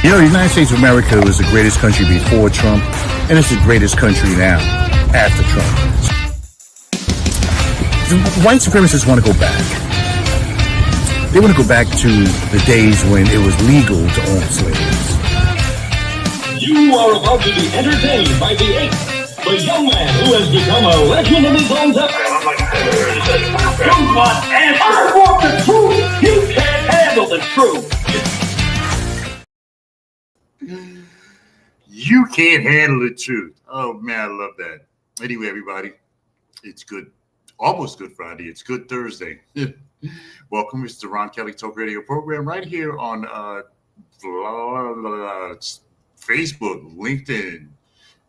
You know, the United States of America was the greatest country before Trump, and it's the greatest country now after Trump. The white supremacists want to go back. They want to go back to the days when it was legal to own slaves. You are about to be entertained by the ape, the young man who has become a legend in his own time. Come on, answer. I want the truth. You can't handle the truth. You can't handle the truth. Oh, man, I love that. Anyway, everybody, it's good. Almost Good Friday. It's Good Thursday. Welcome. It's the Ron Kelly Talk Radio program right here on Facebook, LinkedIn,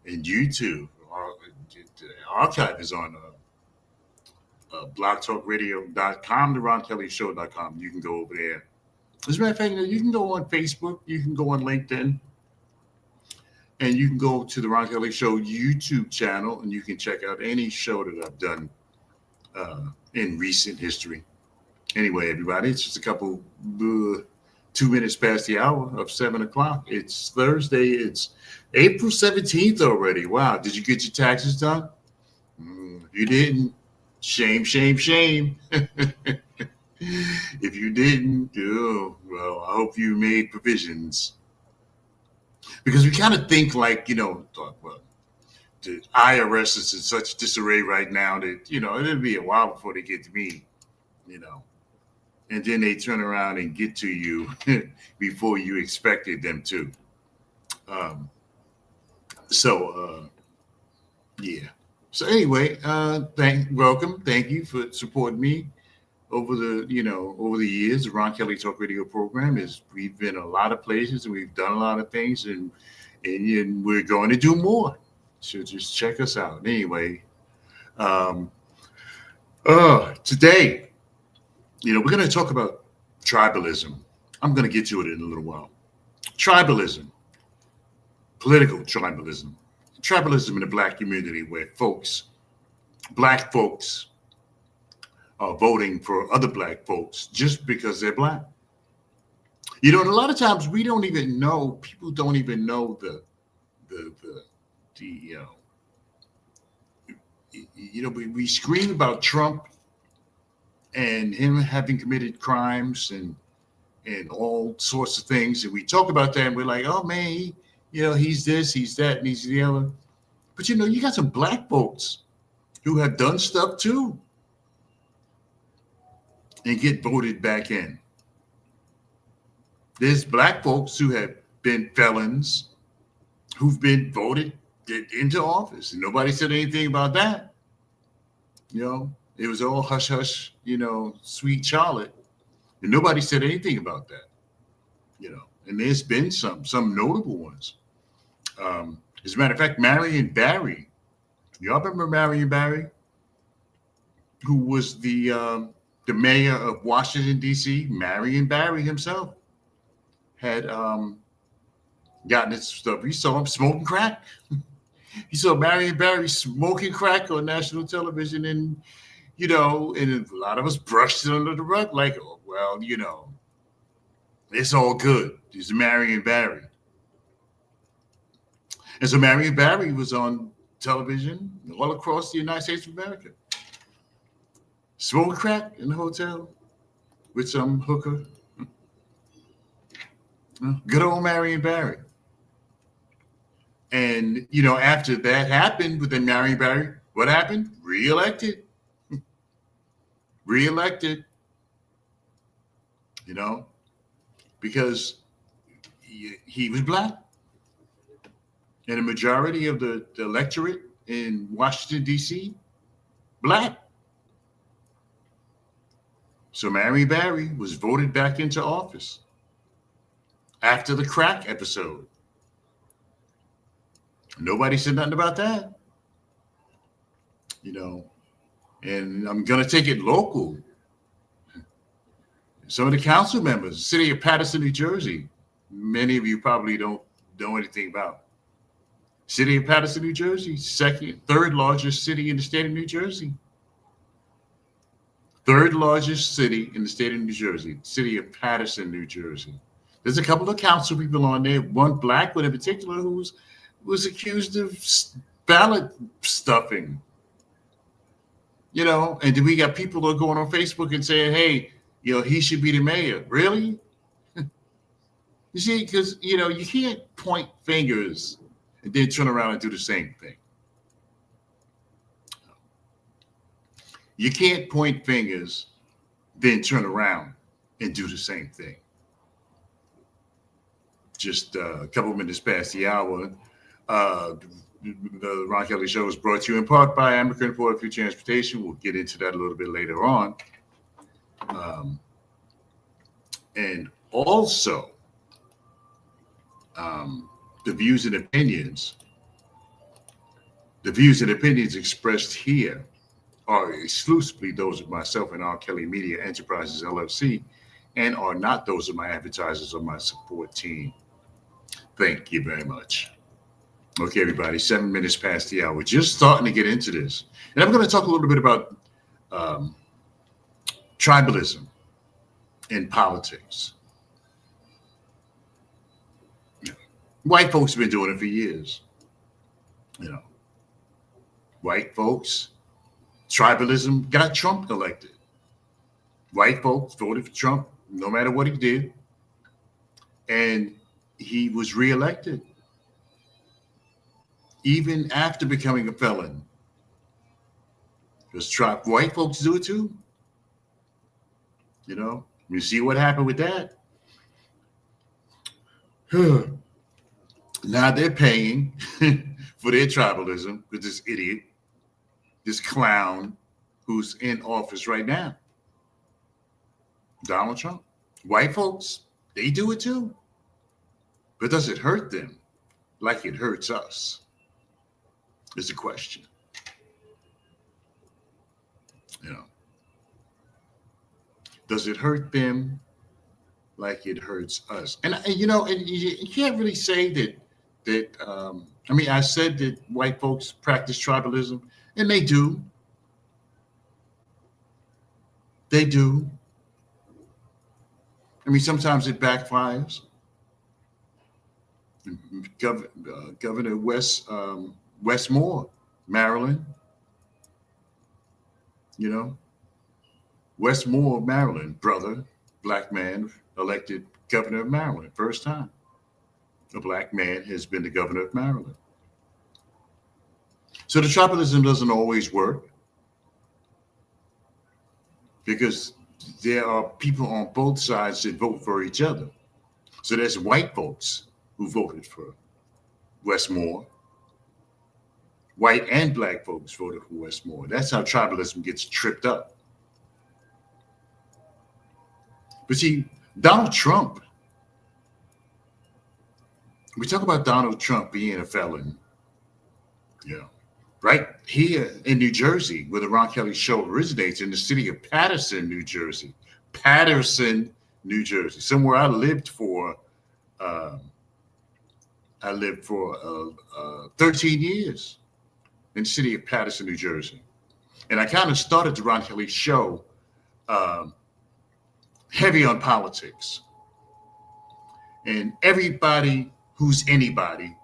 and YouTube. The archive is on blogtalkradio.com, the RonKellyShow.com. You can go over there. As a matter of fact, you can go on Facebook. You can go on LinkedIn. And you can go to the Ron Kelly Show YouTube channel, and you can check out any show that I've done in recent history. Anyway, everybody, it's just a couple 2 minutes past the hour of 7 o'clock. It's Thursday. It's April 17th already. Wow. Did you get your taxes done? If you didn't, shame, shame, shame. If you didn't, oh, well, I hope you made provisions. Because we kind of think like, well, the IRS is in such disarray right now that, it'll be a while before they get to me, and then they turn around and get to you before you expected them to. Yeah. So anyway, welcome. Thank you for supporting me over the years. The Ron Kelly Talk Radio program we've been a lot of places and we've done a lot of things and we're going to do more. So just check us out. Anyway, today, we're going to talk about tribalism. I'm going to get to it in a little while. Tribalism, political tribalism in the Black community where Black folks are voting for other Black folks just because they're Black. And a lot of times we don't even know, people don't even know we scream about Trump and him having committed crimes and all sorts of things. And we talk about that and we're like, oh man, he's this, he's that, and he's the other. But you got some Black folks who have done stuff too and get voted back in. There's Black folks who have been felons who've been voted into office, and nobody said anything about that. It was all hush hush, sweet Charlotte, and nobody said anything about that. And there's been some notable ones. As a matter of fact, Marion Barry, y'all remember Marion Barry, who was the mayor of Washington, D.C., Marion Barry himself, had gotten his stuff. We saw him smoking crack. He saw Marion Barry smoking crack on national television, and and a lot of us brushed it under the rug like, oh, well, it's all good. He's Marion Barry. And so Marion Barry was on television all across the United States of America, smoking crack in the hotel with some hooker. Good old Marion Barry. And, after that happened with Marion Barry, what happened? Reelected. Because he was Black. And a majority of the electorate in Washington, D.C., Black. So Marion Barry was voted back into office after the crack episode. Nobody said nothing about that. And I'm going to take it local. Some of the council members, the city of Paterson, New Jersey, many of you probably don't know anything about. City of Paterson, New Jersey, third largest city in the state of New Jersey. Third largest city in the state of New Jersey, city of Paterson, New Jersey. There's a couple of council people on there, one black one in particular, who was accused of ballot stuffing. You know, and then we got people that are going on Facebook and saying, hey, you know, he should be the mayor. Really? You see, because, you know, you can't point fingers and then turn around and do the same thing. You can't point fingers, then turn around and do the same thing. Just a couple minutes past the hour. The Ron Kelly Show is brought to you in part by American Port Future Transportation. We'll get into that a little bit later on. And also, the views and opinions expressed here are exclusively those of myself and R. Kelly Media Enterprises, LLC, and are not those of my advertisers or my support team. Thank you very much. Okay, everybody, 7 minutes past the hour. We're just starting to get into this. And I'm going to talk a little bit about tribalism in politics. White folks have been doing it for years. You know, white folks, tribalism got Trump elected. White folks voted for Trump no matter what he did. And he was reelected. Even after becoming a felon. Because white folks do it too. You know, you see what happened with that? Now they're paying for their tribalism with this idiot, this clown who's in office right now. Donald Trump. White folks, they do it too. But does it hurt them like it hurts us? Is the question. You know, does it hurt them like it hurts us? And you know, and you can't really say that. I mean, I said that white folks practice tribalism, and they do. They do. I mean, sometimes it backfires. Governor Wes Moore, Maryland. You know, Wes Moore, Maryland, brother, black man, elected governor of Maryland, first time a black man has been the governor of Maryland. So the tribalism doesn't always work because there are people on both sides that vote for each other. So there's white folks who voted for Wes Moore. White and black folks voted for Wes Moore. That's how tribalism gets tripped up. But see, Donald Trump, we talk about Donald Trump being a felon, you know, right here in New Jersey, where the Ron Kelly Show originates, in the city of Paterson, New Jersey. Paterson, New Jersey, somewhere I lived for 13 years in the city of Paterson, New Jersey. And I kind of started the Ron Kelly Show heavy on politics. And everybody who's anybody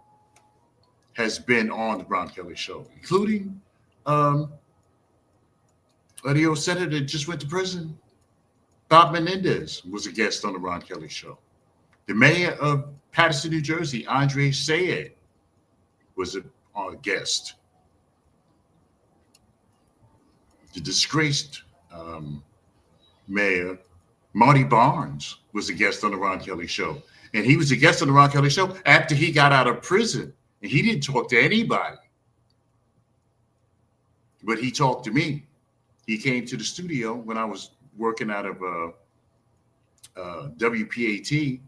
has been on the Ron Kelly Show, including the old senator that just went to prison. Bob Menendez was a guest on the Ron Kelly Show. The mayor of Paterson, New Jersey, Andre Sayed, was a guest. The disgraced mayor, Marty Barnes, was a guest on the Ron Kelly Show. And he was a guest on the Ron Kelly Show after he got out of prison. And he didn't talk to anybody. But he talked to me. He came to the studio when I was working out of WPAT,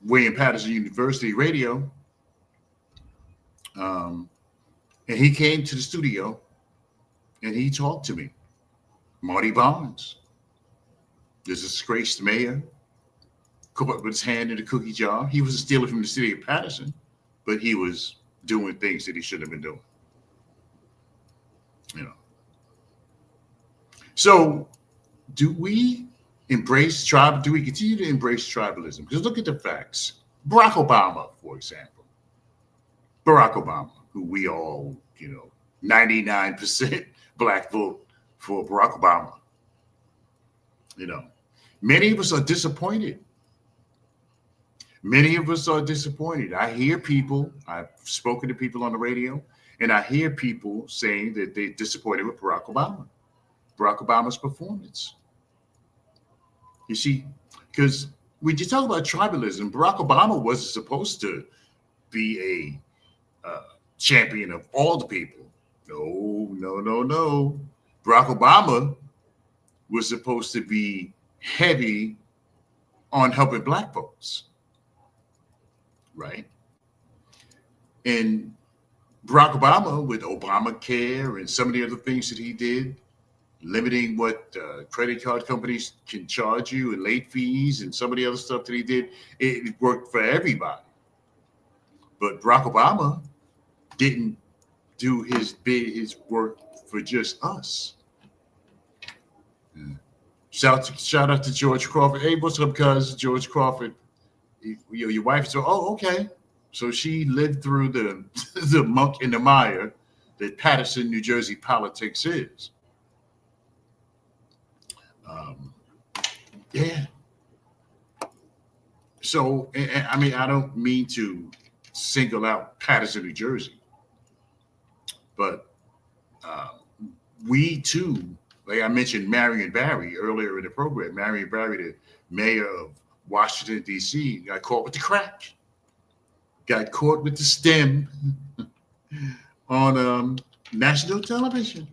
William Patterson University Radio. And he came to the studio and he talked to me. Marty Barnes, this disgraced mayor, caught with his hand in the cookie jar. He was stealing from the city of Paterson, but he was doing things that he shouldn't have been doing. You know. So do we embrace tribe? Do we continue to embrace tribalism? Because look at the facts. Barack Obama, for example. Barack Obama, who we all, 99% black vote for Barack Obama. Many of us are disappointed. Many of us are disappointed. I hear people, I've spoken to people on the radio, and I hear people saying that they're disappointed with Barack Obama's performance. You see, because when you talk about tribalism, Barack Obama wasn't supposed to be a champion of all the people. No. Barack Obama was supposed to be heavy on helping black folks, right? And Barack Obama, with Obamacare and some of the other things that he did, limiting what credit card companies can charge you and late fees and some of the other stuff that he did, it worked for everybody. But Barack Obama didn't do his work for just us. Shout out to George Crawford. Hey, what's up, cuz? George Crawford. Your wife said, oh, okay. So she lived through the muck and the mire that Paterson, New Jersey politics is. Yeah. So, I mean, I don't mean to single out Paterson, New Jersey, but we too, like I mentioned Marion Barry earlier in the program, Marion Barry, the mayor of Washington, D.C., got caught with the crack, got caught with the stem on national television.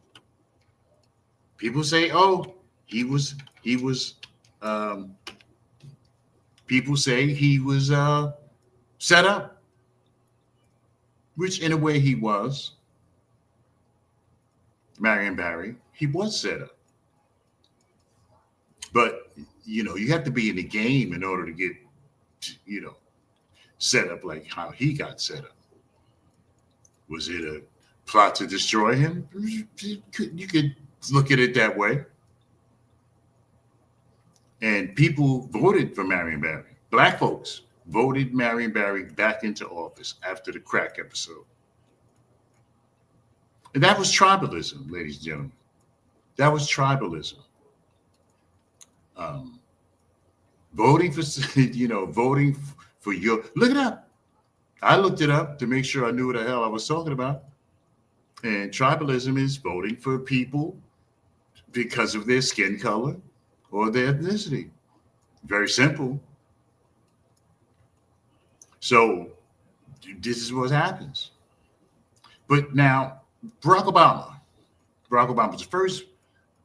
People say, oh, people say he was set up, which in a way he was. Marion Barry, he was set up. But, you have to be in the game in order to get, set up like how he got set up. Was it a plot to destroy him? You could look at it that way. And people voted for Marion Barry. Black folks voted Marion Barry back into office after the crack episode. And that was tribalism, ladies and gentlemen. That was tribalism. Voting for, voting for your, look it up. I looked it up to make sure I knew what the hell I was talking about. And tribalism is voting for people because of their skin color or their ethnicity. Very simple. So this is what happens. But now, Barack Obama was the first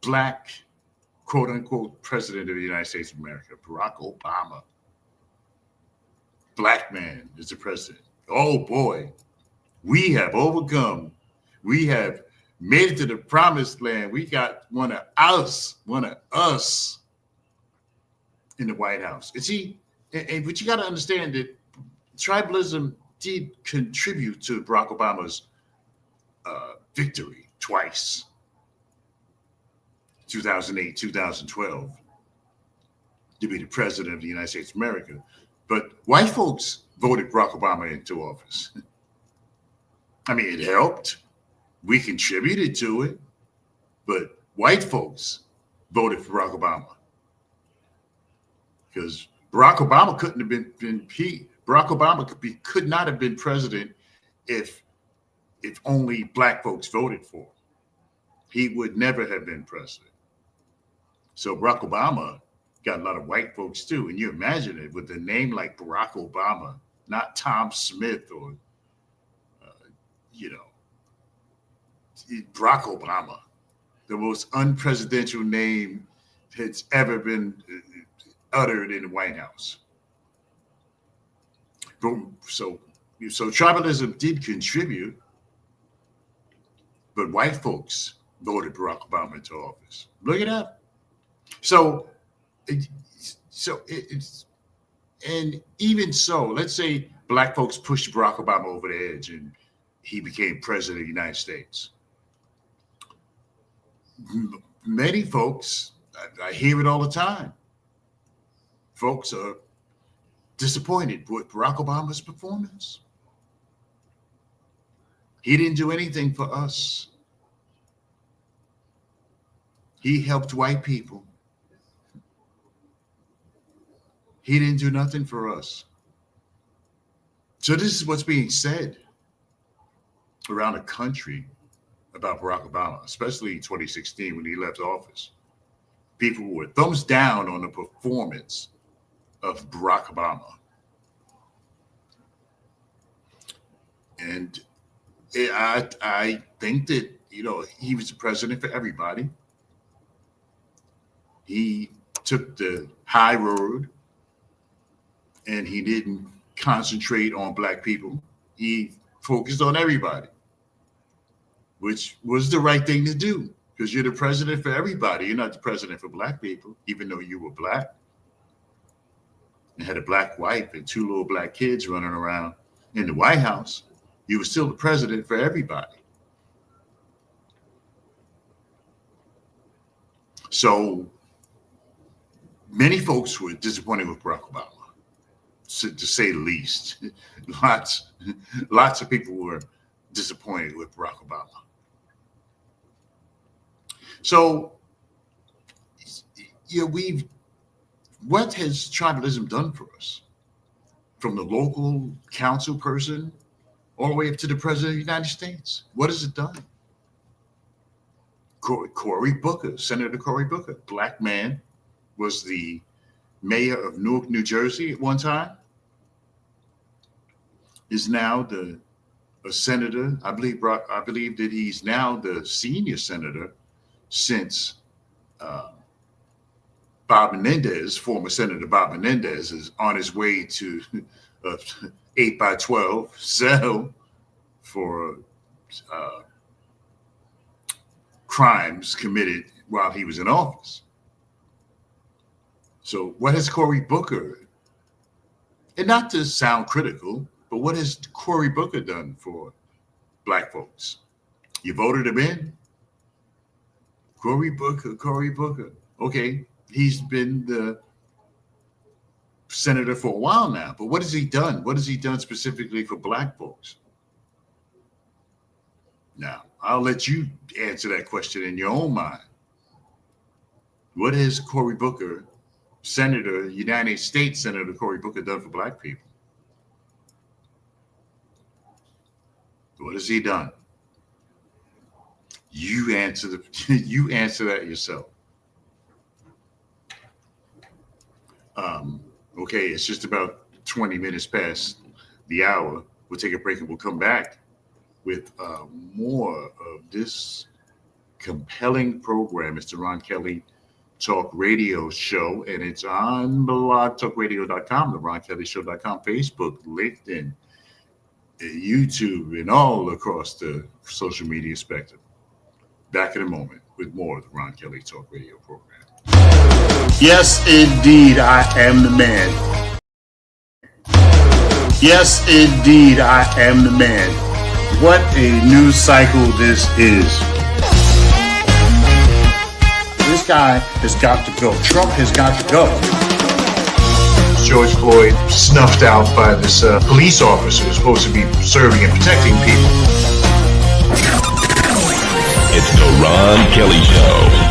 black, quote unquote, president of the United States of America. Barack Obama. Black man is the president. Oh boy, we have overcome. We have made it to the promised land. We got one of us in the White House. And see, but you got to understand that tribalism did contribute to Barack Obama's victory twice, 2008, 2012, to be the president of the United States of America. But white folks voted Barack Obama into office. I mean, it helped. We contributed to it, but white folks voted for Barack Obama because Barack Obama couldn't have been Barack Obama could not have been president if only black folks voted for him. He would never have been president. So Barack Obama got a lot of white folks too, and you imagine it with a name like Barack Obama, not Tom Smith or Barack Obama, the most unpresidential name that's ever been uttered in the White House. So tribalism did contribute, but white folks voted Barack Obama into office. Look it up. And even so, let's say black folks pushed Barack Obama over the edge and he became president of the United States. Many folks, I hear it all the time. folks are disappointed with Barack Obama's performance. He didn't do anything for us. He helped white people. He didn't do nothing for us. So this is what's being said around the country about Barack Obama, especially in 2016 when he left office. People were thumbs down on the performance of Barack Obama. And I think that, he was the president for everybody. He took the high road and he didn't concentrate on black people. He focused on everybody, which was the right thing to do because you're the president for everybody. You're not the president for black people, even though you were black and had a black wife and 2 little black kids running around in the White House. You were still the president for everybody. So many folks were disappointed with Barack Obama, to say the least. Lots of people were disappointed with Barack Obama. So, what has tribalism done for us? From the local council person all the way up to the president of the United States. What has it done? Cory Booker, Senator Cory Booker, black man, was the mayor of Newark, New Jersey at one time, is now a senator. I believe that he's now the senior senator since Bob Menendez, former Senator Bob Menendez, is on his way to 8x12 cell for crimes committed while he was in office. So what has Cory Booker, and not to sound critical, but what has Cory Booker done for black folks? You voted him in? Cory Booker. Okay, he's been the senator for a while now, but what has he done? What has he done specifically for black folks? Now, I'll let you answer that question in your own mind. What has Cory Booker, United States Senator Cory Booker, done for black people? What has he done? You answer that yourself. Okay, it's just about 20 minutes past the hour. We'll take a break and we'll come back with more of this compelling program. It's the Ron Kelly Talk Radio Show, and it's on blogtalkradio.com, the RonKellyShow.com, Facebook, LinkedIn, YouTube, and all across the social media spectrum. Back in a moment with more of the Ron Kelly Talk Radio program. Yes, indeed, I am the man. Yes, indeed, I am the man. What a news cycle this is. This guy has got to go. Trump has got to go. George Floyd snuffed out by this police officer who's supposed to be serving and protecting people. It's the Ron Kelly Show.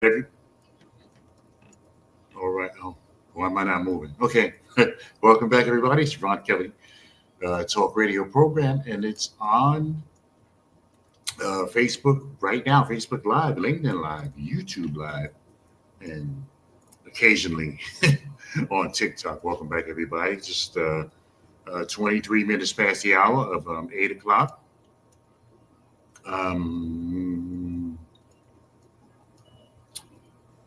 Every, all right. Oh, why am I not moving? Okay. Welcome back, everybody. It's Ron Kelly, talk radio program, and it's on Facebook right now, Facebook Live, LinkedIn Live, YouTube Live, and occasionally on TikTok. Welcome back, everybody. Just 23 minutes past the hour of 8 o'clock.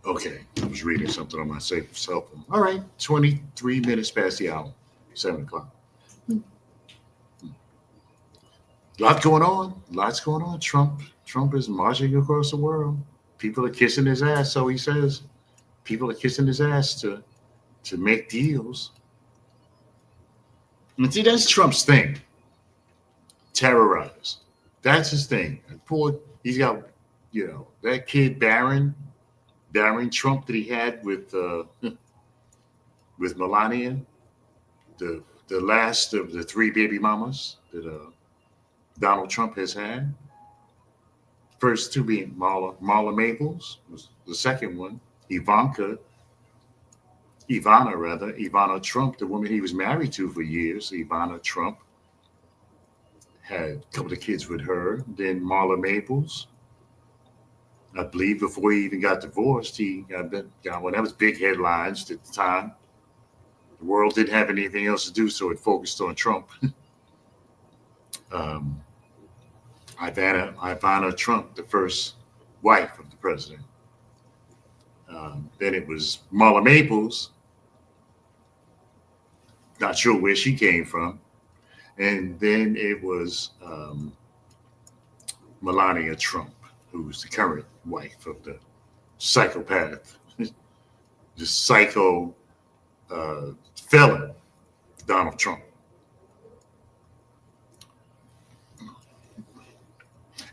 Okay, I was reading something on my cell phone. All right, 23 minutes past the hour, 7 o'clock. Lots going on. Trump is marching across the world. People are kissing his ass, so he says. People are kissing his ass to make deals. And see, that's Trump's thing. Terrorize. That's his thing. He's got, that kid Barron Trump that he had with Melania, the last of the 3 baby mamas that Donald Trump has had. First 2 being Marla Maples, was the second one. Ivana Trump, the woman he was married to for years. Ivana Trump had a couple of kids with her. Then Marla Maples, I believe before he even got divorced, he got one. That was big headlines at the time. The world didn't have anything else to do, so it focused on Trump. Ivana Trump, the first wife of the president. Then it was Marla Maples. Not sure where she came from. And then it was Melania Trump, who's the current wife of the psychopath, the psycho felon, Donald Trump.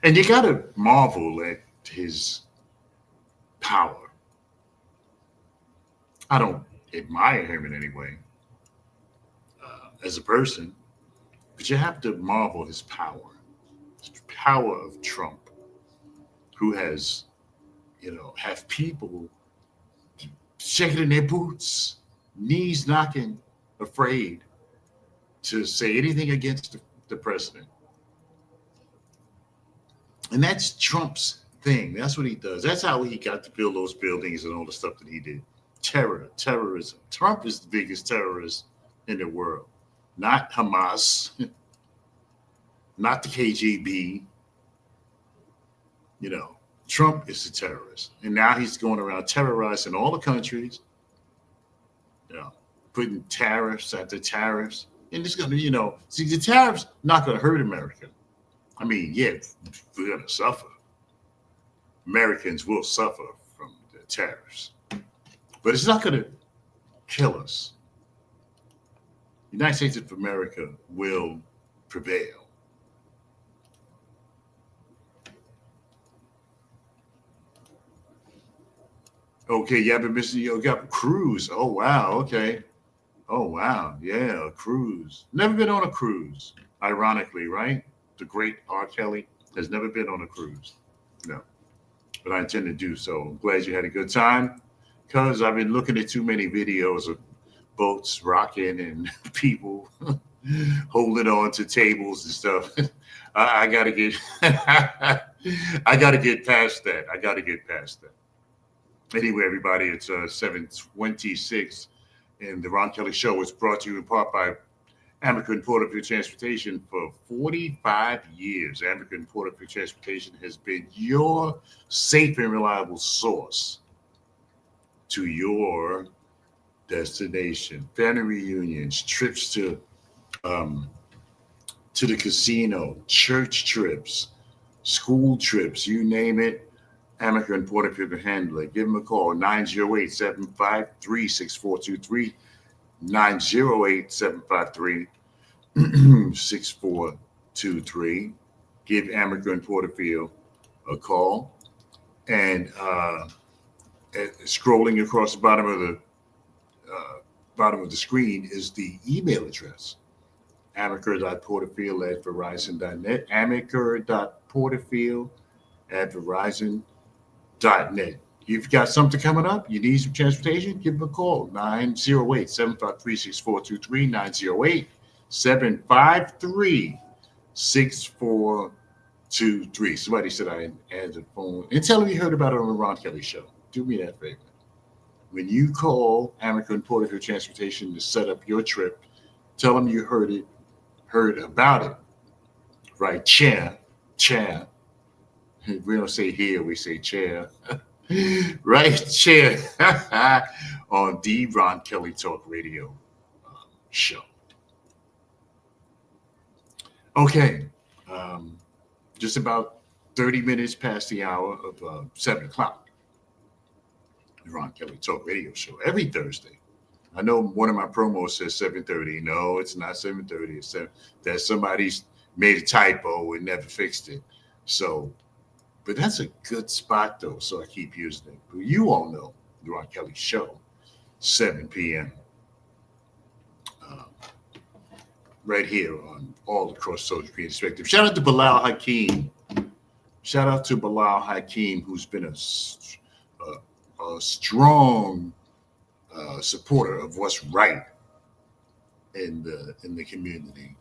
And you got to marvel at his power. I don't admire him in any way as a person, but you have to marvel his power of Trump, who has, have people shaking in their boots, knees knocking, afraid to say anything against the president. And that's Trump's thing. That's what he does. That's how he got to build those buildings and all the stuff that he did. Terrorism. Trump is the biggest terrorist in the world. Not Hamas, not the KGB. Trump is a terrorist. And now he's going around terrorizing all the countries, putting tariffs after tariffs. And it's going to, see, the tariffs not going to hurt America. I mean, yeah, we're going to suffer. Americans will suffer from the tariffs. But it's not going to kill us. The United States of America will prevail. Okay, yeah, but Mr. You got cruise. Oh, wow. Okay. Oh, wow. Yeah, a cruise. Never been on a cruise, ironically, right? The great R. Kelly has never been on a cruise. No. But I intend to do so. I'm glad you had a good time, because I've been looking at too many videos of boats rocking and people holding on to tables and stuff. I gotta get past that. Anyway, everybody, it's 7:26, and the Ron Kelly Show is brought to you in part by American Porterfield Transportation. For 45 years, American Porterfield Transportation has been your safe and reliable source to your destination. Family reunions, trips to the casino, church trips, school trips, you name it. American Porterfield can handle it. Give them a call, 908-753-6423, 908-753-6423. Give American Porterfield a call. And scrolling across the bottom of the screen is the email address, amaker.porterfield@verizon.net, amaker.porterfield@verizon.net. You've got something coming up, you need some transportation, give them a call. 908-753-6423, 908-753-6423. Somebody said I answered the phone. And tell them you heard about it on the Ron Kelly Show. Do me that favor. When you call Amica and Porterfield Transportation to set up your trip, tell them you heard about it. Right, chair. We don't say here, we say chair. Right, chair. On the Ron Kelly Talk Radio show. Okay, just about 30 minutes past the hour of 7 o'clock. The Ron Kelly Talk Radio show every Thursday. I know one of my promos says 7:30. No, it's not 7:30. It's 7. That somebody's made a typo and never fixed it. So, but that's a good spot though. So I keep using it. But you all know the Ron Kelly Show, 7 p.m. Right here on all across Social Media Spectrum. Shout out to Bilal Hakeem. Shout out to Bilal Hakeem, who's been a strong supporter of what's right in the community.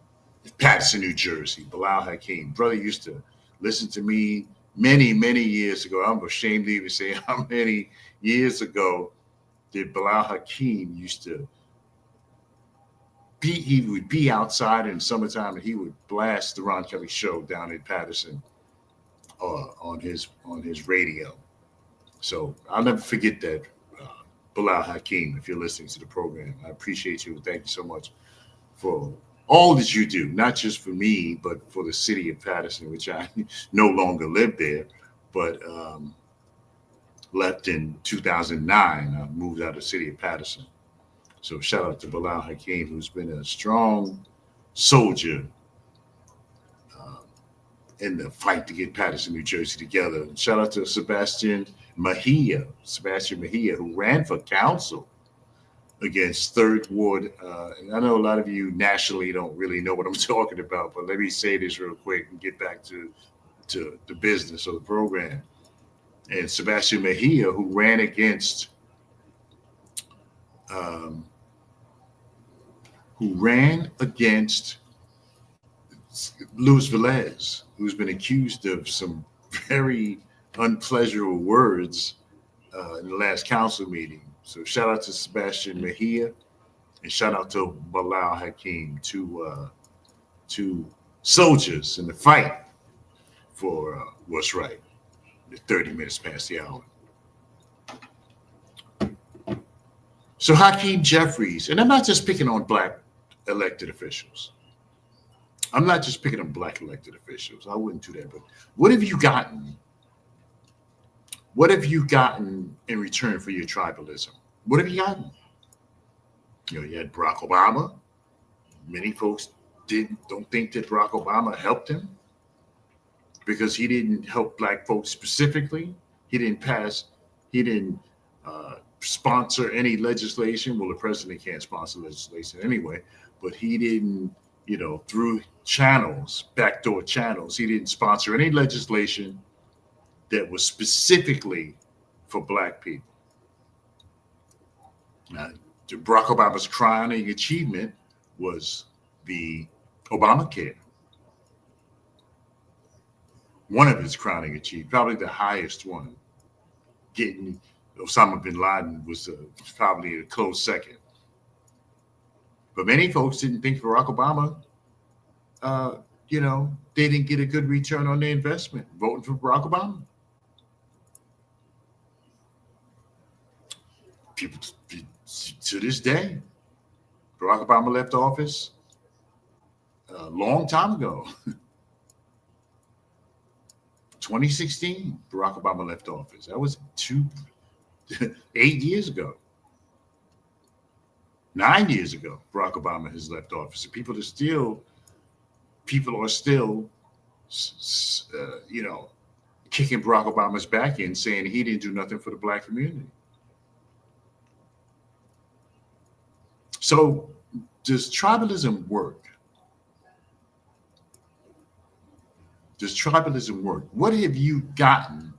Paterson, New Jersey. Bilal Hakeem. Brother used to listen to me many years ago. I'm ashamed to even say how many years ago did Bilal Hakeem used to be. He would be outside in the summertime and he would blast the Ron Kelly Show down in Paterson on his radio. So I'll never forget that. Bilal Hakeem, if you're listening to the program, I appreciate you. Thank you so much for all that you do, not just for me, but for the city of Paterson, which I no longer live there, but left in 2009. I moved out of the city of Paterson. So shout out to Bilal Hakeem, who's been a strong soldier in the fight to get Paterson, New Jersey together. And shout out to Sebastian Mejia, who ran for council against Third Ward. And I know a lot of you nationally don't really know what I'm talking about, but let me say this real quick and get back to the business of the program. And Sebastian Mejia, who ran against Luis Velez, who's been accused of some very unpleasurable words in the last council meeting. So shout out to Sebastian Mejia and shout out to Bilal Hakeem, two soldiers in the fight for what's right. 30 minutes past the hour. So Hakeem Jeffries, and I'm not just picking on black elected officials. I'm not just picking on black elected officials. I wouldn't do that. But what have you gotten? What have you gotten in return for your tribalism? What have you gotten? You had Barack Obama. Many folks don't think that Barack Obama helped him because he didn't help black folks specifically. He didn't sponsor any legislation. Well, the president can't sponsor legislation anyway, but he didn't, through channels, backdoor channels, he didn't sponsor any legislation that was specifically for black people. Now, Barack Obama's crowning achievement was the Obamacare. One of his crowning achievements, probably the highest one. Getting Osama bin Laden was probably a close second. But many folks didn't think Barack Obama, they didn't get a good return on their investment voting for Barack Obama. People, to this day, Barack Obama left office a long time ago. 2016, Barack Obama left office. That was 8 years ago. 9 years ago, Barack Obama has left office. And people are still, kicking Barack Obama's back in, saying he didn't do nothing for the black community. So, does tribalism work? Does tribalism work? What have you gotten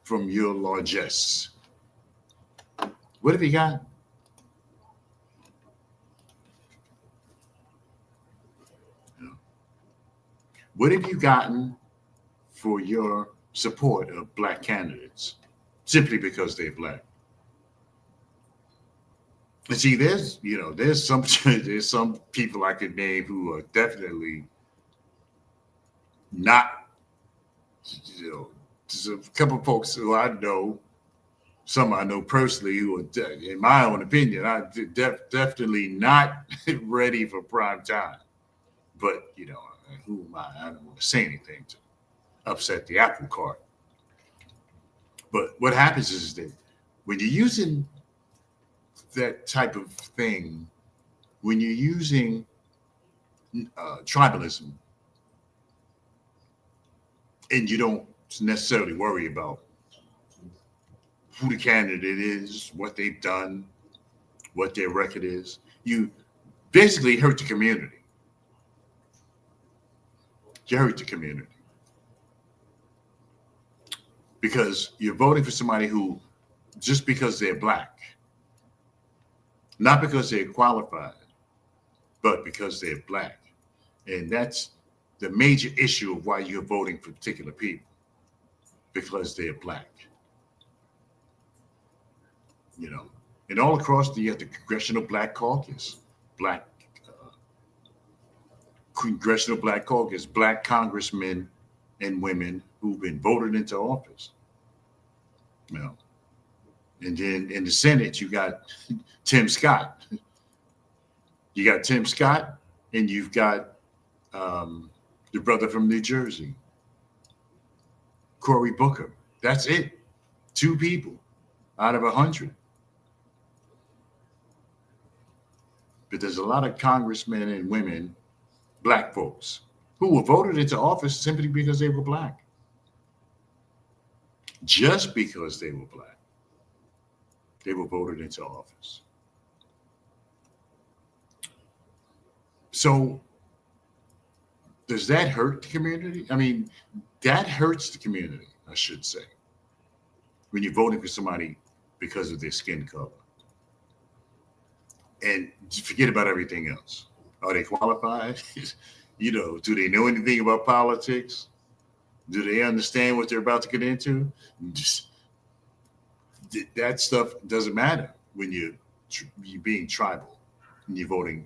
from your largesse. What have you got? What have you gotten for your support of black candidates simply because they're black? And see, there's some there's some people I could name who are definitely not, there's a couple of folks who I know, some I know personally, who are, in my own opinion, definitely not ready for prime time. But who am I? I don't want to say anything to upset the apple cart. But what happens is that when you're using that type of thing, when you're using tribalism, and you don't necessarily worry about who the candidate is, what they've done, what their record is, you basically hurt the community. You hurt the community. Because you're voting for somebody who, just because they're black, not because they're qualified, but because they're black. And that's the major issue of why you're voting for particular people, because they're black. And all across you have the Congressional Black Caucus, Congressional Black Caucus, black congressmen and women who've been voted into office. And then in the Senate, you got Tim Scott. You got Tim Scott, and you've got the brother from New Jersey, Cory Booker. That's it. 2 people out of 100. But there's a lot of congressmen and women, black folks, who were voted into office simply because they were black. Just because they were black, they were voted into office. So does that hurt the community? I mean, that hurts the community, I should say, when you're voting for somebody because of their skin color. And forget about everything else. Are they qualified? Do they know anything about politics? Do they understand what they're about to get into? That stuff doesn't matter when you're being tribal, and you're voting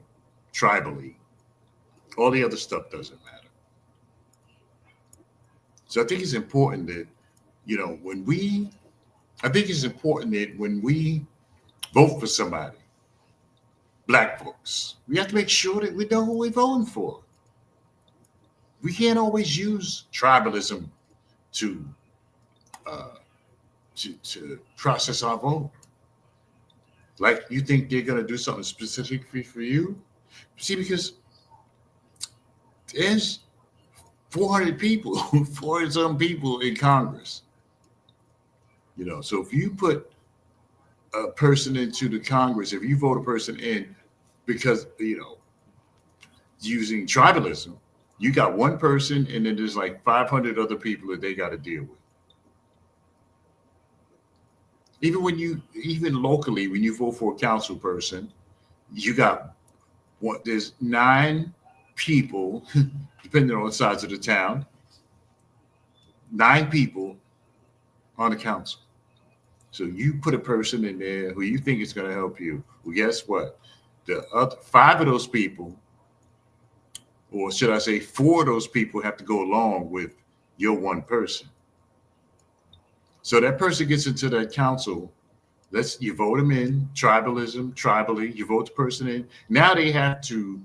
tribally. All the other stuff doesn't matter. So I think it's important that, when we vote for somebody, black folks, we have to make sure that we know who we're voting for. We can't always use tribalism to process our vote. Like, you think they're going to do something specific for you? See, because there's 400 people, 400-some people in Congress. So if you put a person into the Congress, if you vote a person in because, using tribalism, you got one person and then there's like 500 other people that they got to deal with. Even locally, when you vote for a council person, you got there's 9 people, depending on the size of the town, 9 people on the council. So you put a person in there who you think is going to help you. Well, guess what? The other 5 of those people, or should I say 4 of those people, have to go along with your one person. So that person gets into that council. You vote them in, tribally, you vote the person in. Now they have to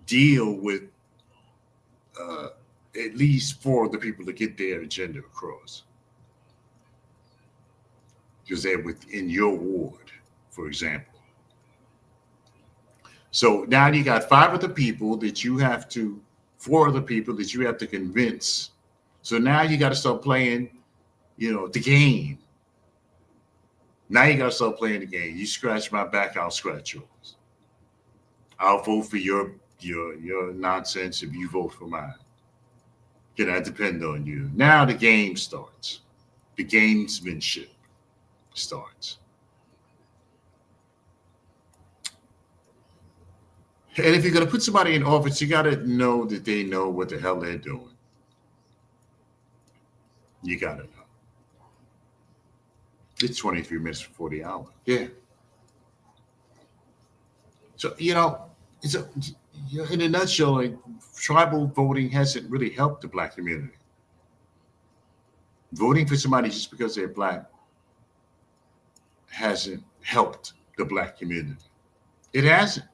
deal with at least 4 of the people to get their agenda across, because they're within your ward, for example. So now you got 5 other people that you have to, 4 other people that you have to convince. So now you got to start playing, the game. Now you got to start playing the game. You scratch my back, I'll scratch yours. I'll vote for your nonsense if you vote for mine. Can I depend on you? Now the game starts. the gamesmanship starts. And if you're going to put somebody in office, you got to know that they know what the hell they're doing. You got to know. It's 23 minutes before the hour. Yeah. So, in a nutshell, like, tribal voting hasn't really helped the Black community. Voting for somebody just because they're Black hasn't helped the Black community. It hasn't.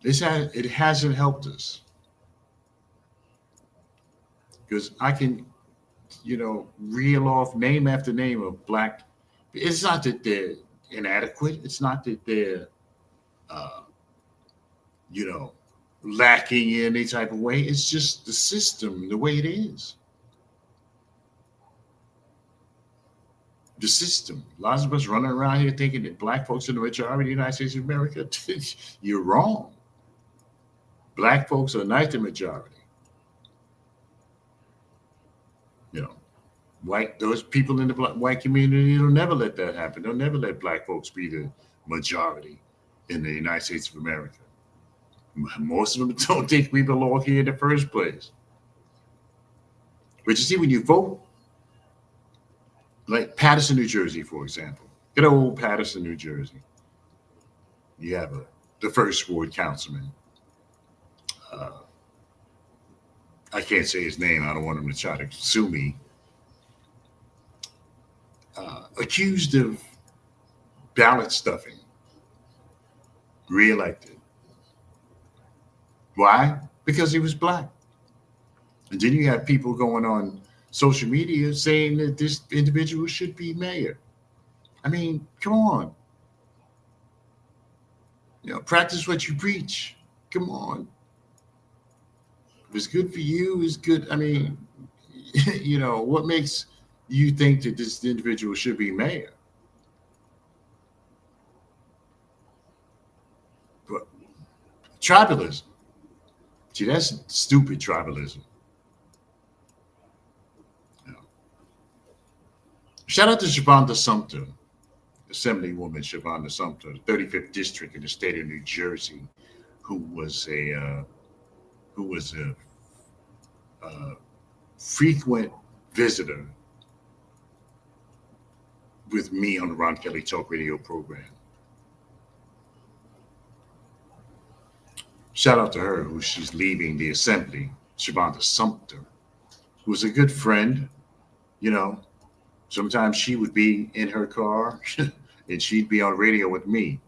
It hasn't helped us. Because I can, reel off name after name of Black. It's not that they're inadequate. It's not that they're, lacking in any type of way. It's just the system, the way it is. The system. Lots of us running around here thinking that Black folks are the majority of the United States of America. You're wrong. Black folks are not the majority. Those people in the white community will never let that happen. They'll never let Black folks be the majority in the United States of America. Most of them don't think we belong here in the first place. But you see, when you vote, like Paterson, New Jersey, for example, good old Paterson, New Jersey, you have the first ward councilman. I can't say his name. I don't want him to try to sue me. Accused of ballot stuffing, reelected. Why? Because he was Black. And then you have people going on social media saying that this individual should be mayor. I mean, come on. Practice what you preach. Come on. If it's good for you, it's good. I mean, what makes you think that this individual should be mayor? But tribalism. See, that's stupid tribalism. Shout out to Shavonda Sumter, Assemblywoman Shavonda Sumter, the 35th district in the state of New Jersey, who was a frequent visitor with me on the Ron Kelly Talk Radio program. Shout out to her, who she's leaving the assembly, Shavonda Sumter, who was a good friend. Sometimes she would be in her car and she'd be on radio with me.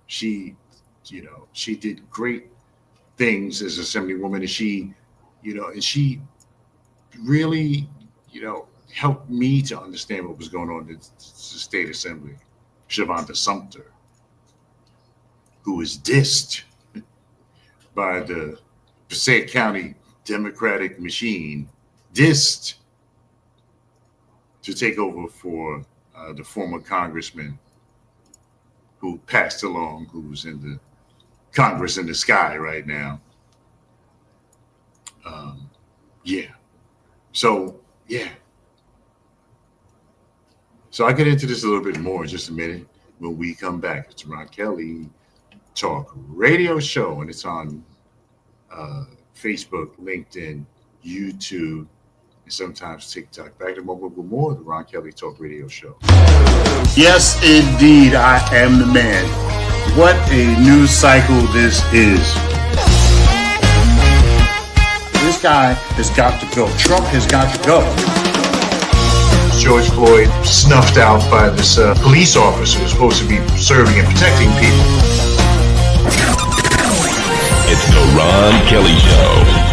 She did great things as Assemblywoman, and she really, helped me to understand what was going on in the state assembly. Shavonda Sumter, who was dissed by the Passaic County Democratic machine, dissed to take over for the former congressman who passed along, who's in the Congress in the sky right now. So I get into this a little bit more in just a minute when we come back. It's Ron Kelly Talk Radio Show, and it's on Facebook, LinkedIn, YouTube, and sometimes TikTok. Back in a moment with more of the Ron Kelly Talk Radio Show. Yes, indeed, I am the man. What a news cycle this is. This guy has got to go. Trump has got to go. George Floyd snuffed out by this police officer who's supposed to be serving and protecting people. It's the Ron Kelly Show.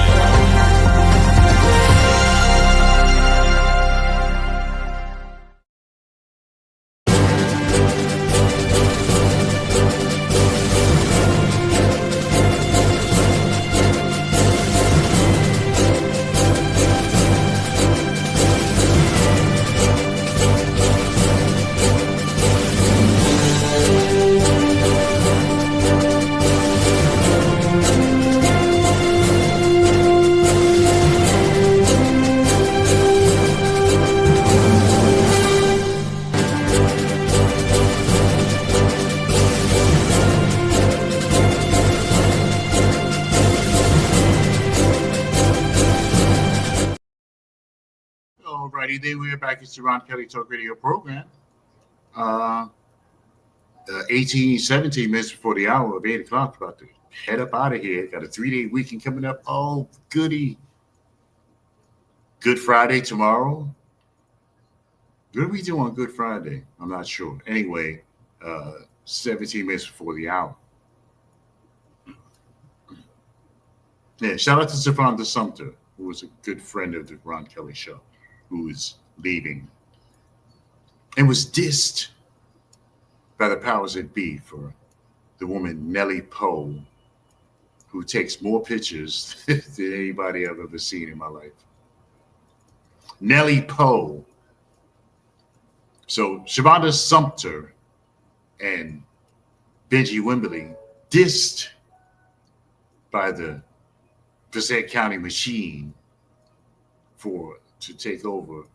All righty, then we're back. It's the Ron Kelly Talk Radio program. 17 minutes before the hour of 8 o'clock. About to head up out of here. Got a 3-day weekend coming up. Oh, goody. Good Friday tomorrow. What do we do on Good Friday? I'm not sure. Anyway, 17 minutes before the hour. Yeah, shout out to Savannah Sumter, who was a good friend of the Ron Kelly show, who is leaving and was dissed by the powers that be for the woman Nellie Poe, who takes more pictures than anybody I've ever seen in my life. Nellie Poe. So Shavonda Sumter and Benji Wimberly dissed by the Passaic County machine to take over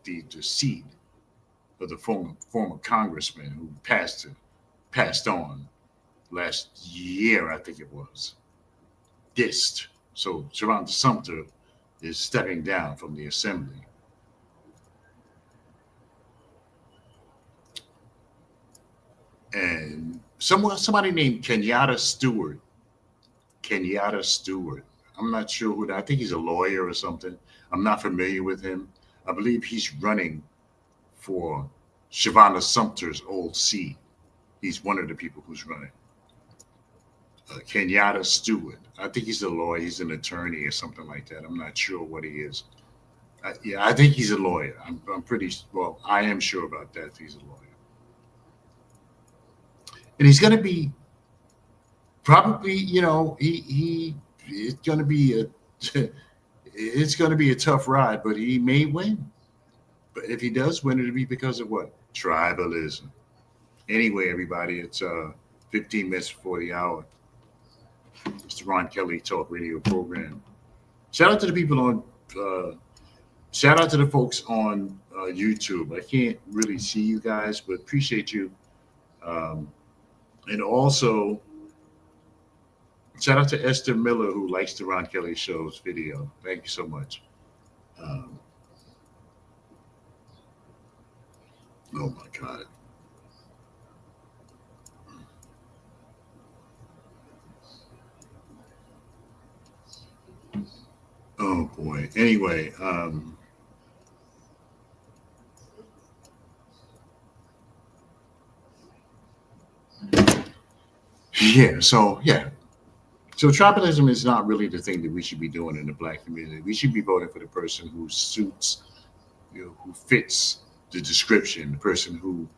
the seat of the former congressman who passed on last year, I think it was. Dissed. So Shavonda Sumter is stepping down from the assembly. And somebody named Kenyatta Stewart. I'm not sure who that. I think he's a lawyer or something. I'm not familiar with him. I believe he's running for Shavonda Sumter's old seat. He's one of the people who's running. Kenyatta Stewart. I think he's a lawyer. He's an attorney or something like that. I'm not sure what he is. Yeah, I think he's a lawyer. I'm pretty well. I am sure about that. He's a lawyer, and he's going to be probably. It's going to be a tough ride, but he may win. But if he does win, it'll be because of what? Tribalism. Anyway, everybody, it's 15 minutes before the hour. It's the Ron Kelly Talk Radio program. Shout out to the people on, shout out to the folks on YouTube. I can't really see you guys, but appreciate you. And also, shout out to Esther Miller, who likes the Ron Kelly Show's video. Thank you so much. Oh my God. Oh boy. Anyway, So tribalism is not really the thing that we should be doing in the Black community. We should be voting for the person who suits, who fits the description, the person who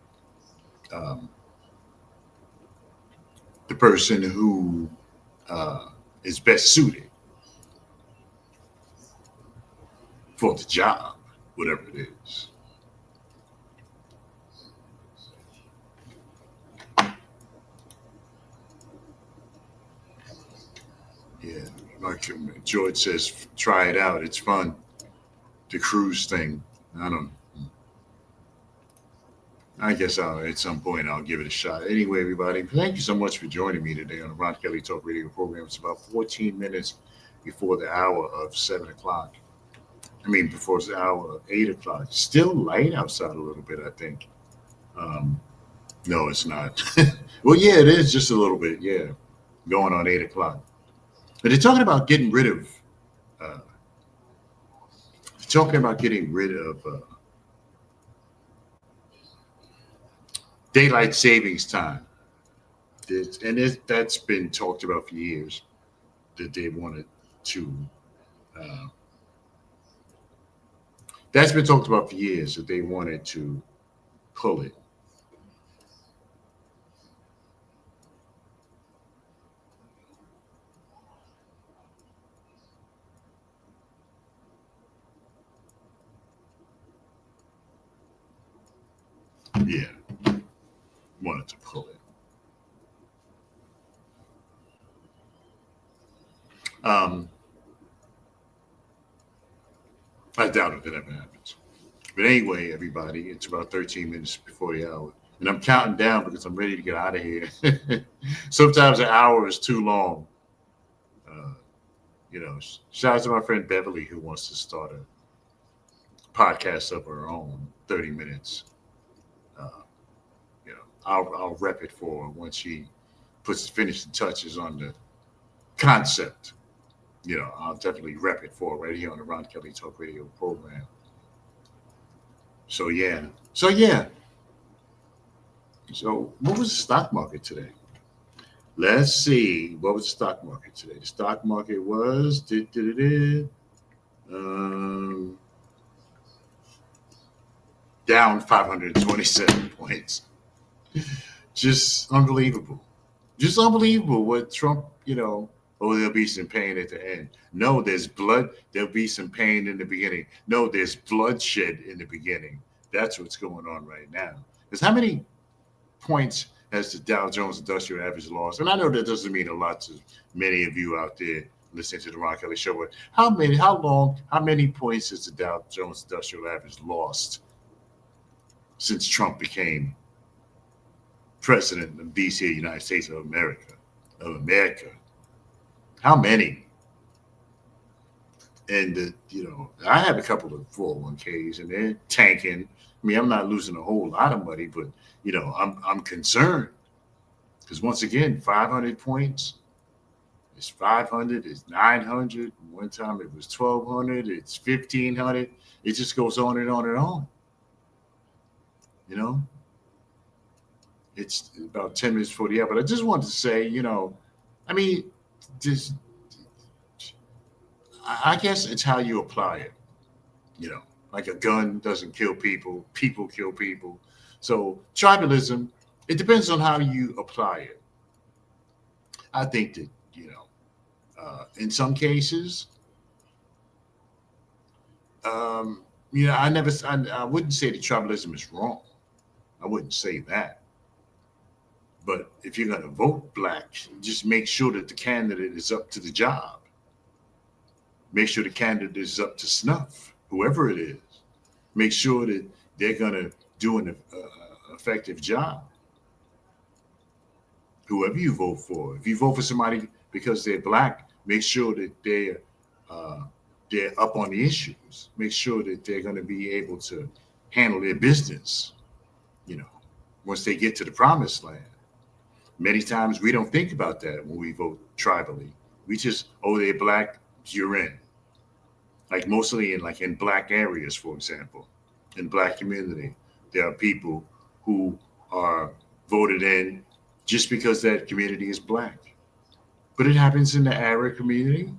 is best suited for the job, whatever it is. Yeah, like George says, try it out. It's fun. The cruise thing. I guess at some point I'll give it a shot. Anyway, everybody, thank you so much for joining me today on the Ron Kelly Talk Radio program. It's about 14 minutes before the hour of 7 o'clock. Before the hour of 8 o'clock. Still light outside a little bit, I think. No, it's not. Well, yeah, it is just a little bit. Yeah, going on 8 o'clock. But they're talking about getting rid of. Daylight savings time. That's been talked about for years. That they wanted to. That's been talked about for years that they wanted to pull it. Yeah, wanted to pull it. I doubt if it ever happens. But anyway, everybody, it's about 13 minutes before the hour. And I'm counting down because I'm ready to get out of here. Sometimes an hour is too long. Shout out to my friend Beverly who wants to start a podcast of her own, 30 minutes. Uh, I'll rep it for her once she puts the finishing touches on the concept. I'll definitely rep it for her right here on the Ron Kelly Talk Radio program. So yeah. So what was the stock market today? Let's see. What was the stock market today? The stock market was down 527 points. Just unbelievable. Just unbelievable what Trump, there'll be some pain at the end. No, there's blood. There'll be some pain in the beginning. No, there's bloodshed in the beginning. That's what's going on right now. Because how many points has the Dow Jones Industrial Average lost? And I know that doesn't mean a lot to many of you out there listening to the Ron Kelly Show, but how many points has the Dow Jones Industrial Average lost since Trump became president of the United States of America? How many? And I have a couple of 401ks and they're tanking. I mean, I'm not losing a whole lot of money, but I'm concerned because once again, 500 points. It's 500. It's 900. One time it was 1,200. It's 1,500. It just goes on and on and on. It's about 10 minutes before the hour, but I just wanted to say, I guess it's how you apply it. Like a gun doesn't kill people, people kill people. So tribalism, it depends on how you apply it. I think that, in some cases, I wouldn't say that tribalism is wrong. I wouldn't say that. But if you're going to vote black, just make sure that the candidate is up to the job. Make sure the candidate is up to snuff, whoever it is. Make sure that they're going to do an effective job. Whoever you vote for. If you vote for somebody because they're black, make sure that they're up on the issues. Make sure that they're going to be able to handle their business, once they get to the promised land. Many times we don't think about that when we vote tribally. We just, they're black, you're in. Like mostly in black areas, for example, in black community, there are people who are voted in just because that community is black. But it happens in the Arab community.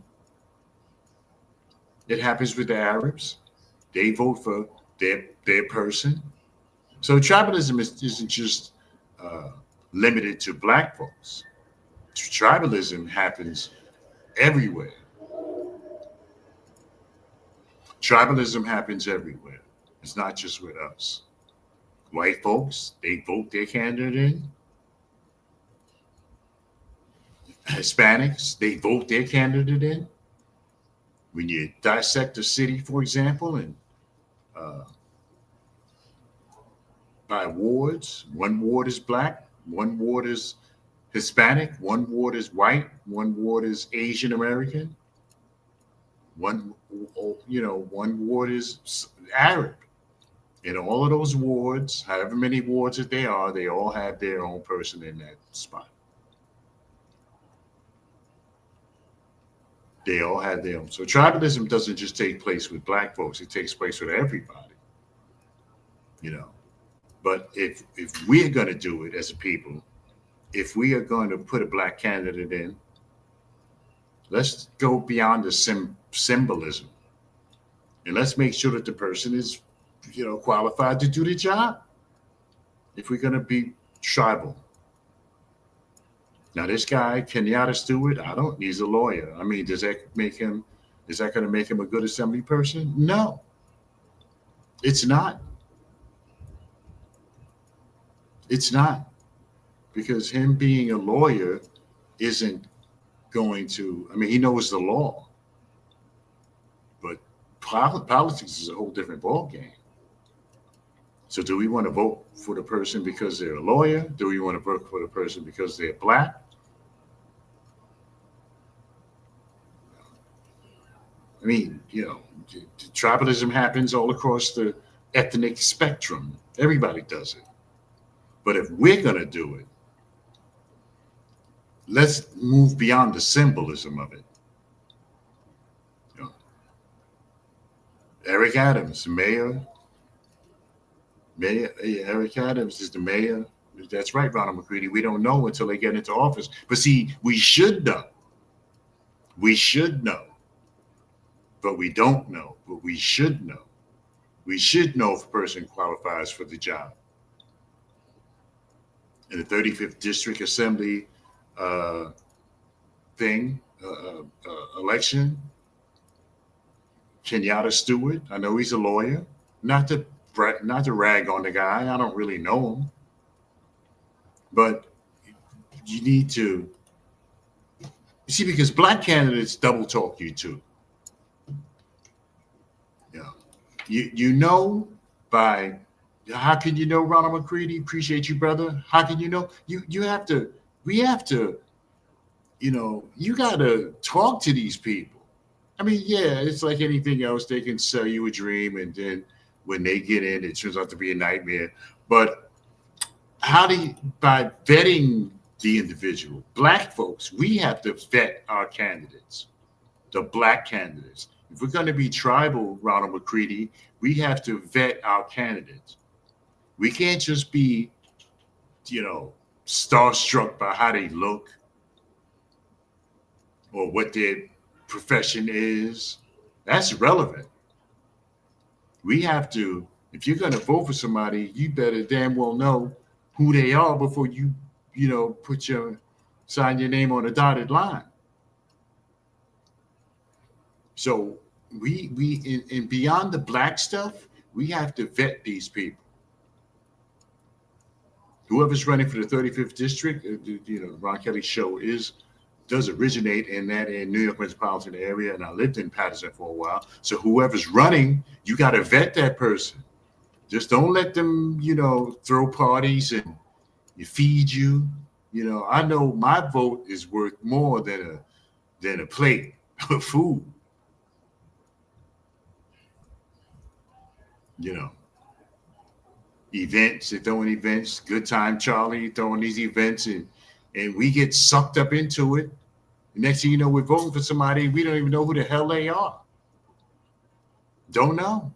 It happens with the Arabs. They vote for their person. So tribalism isn't just limited to black folks. Tribalism happens everywhere. Tribalism happens everywhere. It's not just with us. White folks, they vote their candidate in. Hispanics, they vote their candidate in. When you dissect a city, for example, and by wards, one ward is black, one ward is Hispanic, one ward is white, one ward is Asian American, one ward is Arab. In all of those wards, however many wards that they all have their own person in that spot. They all have their own. So tribalism doesn't just take place with black folks; it takes place with everybody. But if we are going to do it as a people, if we are going to put a black candidate in, let's go beyond the symbolism, and let's make sure that the person is, qualified to do the job. If we're going to be tribal. Now, this guy, Kenyatta Stewart, he's a lawyer. I mean, is that going to make him a good assembly person? No, it's not. It's not. Because him being a lawyer isn't going to, he knows the law. But politics is a whole different ballgame. So do we want to vote for the person because they're a lawyer? Do we want to vote for the person because they're black? I mean, tribalism happens all across the ethnic spectrum. Everybody does it. But if we're going to do it, let's move beyond the symbolism of it. Eric Adams, mayor. Eric Adams is the mayor. That's right, Ronald McCready. We don't know until they get into office. But see, we should know. We should know. But we don't know. But we should know. We should know if a person qualifies for the job. In the 35th District Assembly election, Kenyatta Stewart, I know he's a lawyer. Not to rag on the guy. I don't really know him. But you need to, see, because black candidates double talk you too. Yeah. You know by, how can you know Ronald McCready? Appreciate you, brother. How can you know? We have to, you got to talk to these people. I mean, yeah, it's like anything else. They can sell you a dream, and then when they get in, it turns out to be a nightmare. But by vetting the individual, black folks, we have to vet our candidates, the black candidates. If we're going to be tribal, Ronald McCready, we have to vet our candidates. We can't just be, starstruck by how they look or what their profession is. That's relevant. We have to, if you're going to vote for somebody, you better damn well know who they are before you sign your name on a dotted line. So we in beyond the black stuff, we have to vet these people. Whoever's running for the 35th district, Ron Kelly's show does originate in New York metropolitan area, and I lived in Patterson for a while. So whoever's running, you got to vet that person. Just don't let them, throw parties and feed you. I know my vote is worth more than a plate of food. Events, they're throwing events, good time, Charlie, throwing these events, and we get sucked up into it. Next thing you know, we're voting for somebody, we don't even know who the hell they are. Don't know.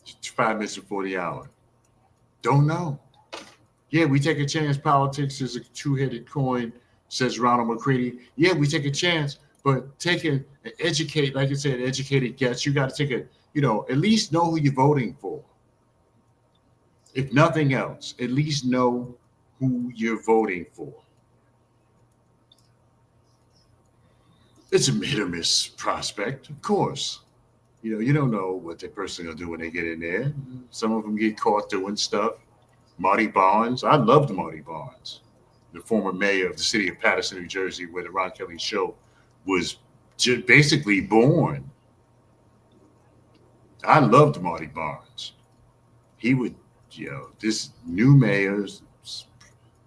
It's 5 minutes before the hour. Don't know. Yeah, we take a chance. Politics is a two-headed coin, says Ronald McCready. Yeah, we take a chance, but educate, like I said, educated guess. You got to take at least know who you're voting for. If nothing else, at least know who you're voting for. It's a hit or miss prospect, of course. You don't know what that person will do when they get in there. Some of them get caught doing stuff. Marty Barnes, I loved Marty Barnes, the former mayor of the city of Patterson, New Jersey, where the Ron Kelly show was basically born. I loved Marty Barnes. He would, this new mayors,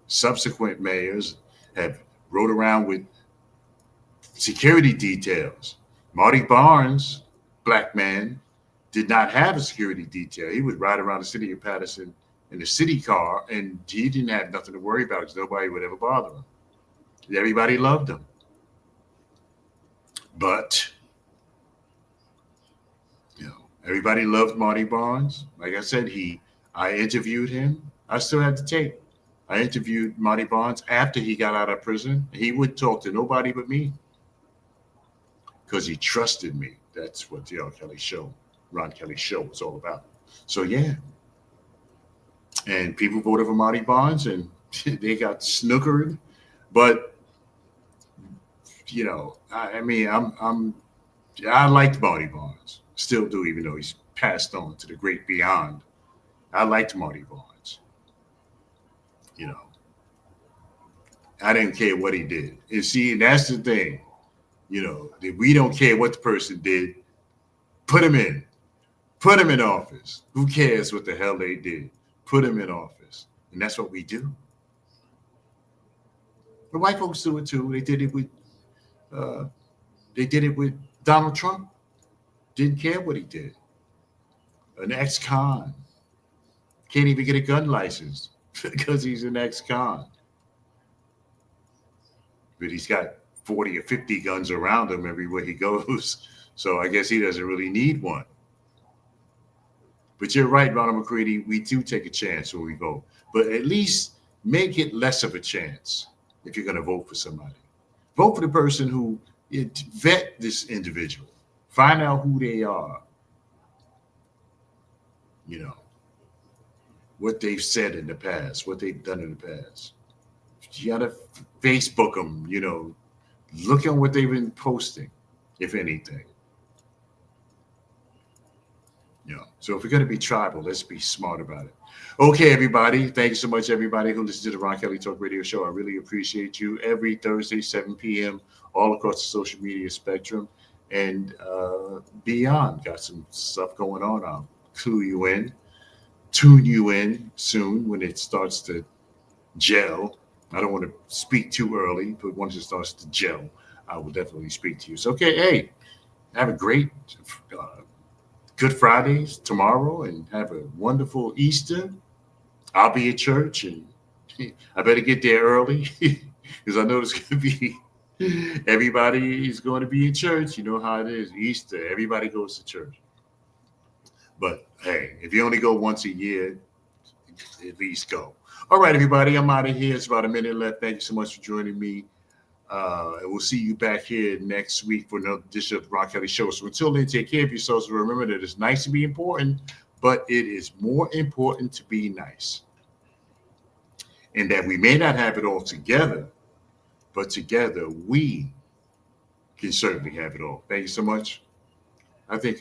subsequent mayors have rode around with security details. Marty Barnes, black man, did not have a security detail. He would ride around the city of Patterson in a city car, and he didn't have nothing to worry about because nobody would ever bother him. Everybody loved him. But, everybody loved Marty Barnes. Like I said, I interviewed him. I still have the tape. I interviewed Marty Barnes after he got out of prison. He wouldn't talk to nobody but me because he trusted me. That's what the Ron Kelly show was all about. So, yeah. And people voted for Marty Barnes, and they got snookered. But, I liked Marty Barnes. Still do, even though he's passed on to the great beyond. I liked Marty Barnes. I didn't care what he did. And see, that's the thing. That we don't care what the person did. Put him in. Put him in office. Who cares what the hell they did? Put him in office. And that's what we do. The white folks do it too. They did it with They did it with Donald Trump. Didn't care what he did. An ex-con. Can't even get a gun license because he's an ex-con. But he's got 40 or 50 guns around him everywhere he goes. So I guess he doesn't really need one. But you're right, Ronald McCready. We do take a chance when we vote. But at least make it less of a chance if you're going to vote for somebody. Vote for the person who vet this individual. Find out who they are. You know, what they've said in the past, what they've done in the past. You got to Facebook them, you know, look at what they've been posting, if anything. You know, so if we're going to be tribal, let's be smart about it. Okay, everybody. Thank you so much, everybody who listens to the Ron Kelly Talk Radio Show. I really appreciate you. Every Thursday, 7 p.m., all across the social media spectrum and beyond. Got some stuff going on. I'll clue you in, tune you in soon when it starts to gel. I don't want to speak too early, but once it starts to gel, I will definitely speak to you. So, okay, hey, have a great Good Fridays tomorrow and have a wonderful Easter. I'll be at church and I better get there early because I know there's going to be everybody is going to be in church. You know how it is. Easter, everybody goes to church. But hey, if you only go once a year, at least go. All right, everybody, I'm out of here. It's about a minute left. Thank you so much for joining me. And we'll see you back here next week for another edition of the Ron Kelly Show. So until then, take care of yourselves. Remember that it's nice to be important, but it is more important to be nice. And that we may not have it all together, but together we can certainly have it all. Thank you so much. I think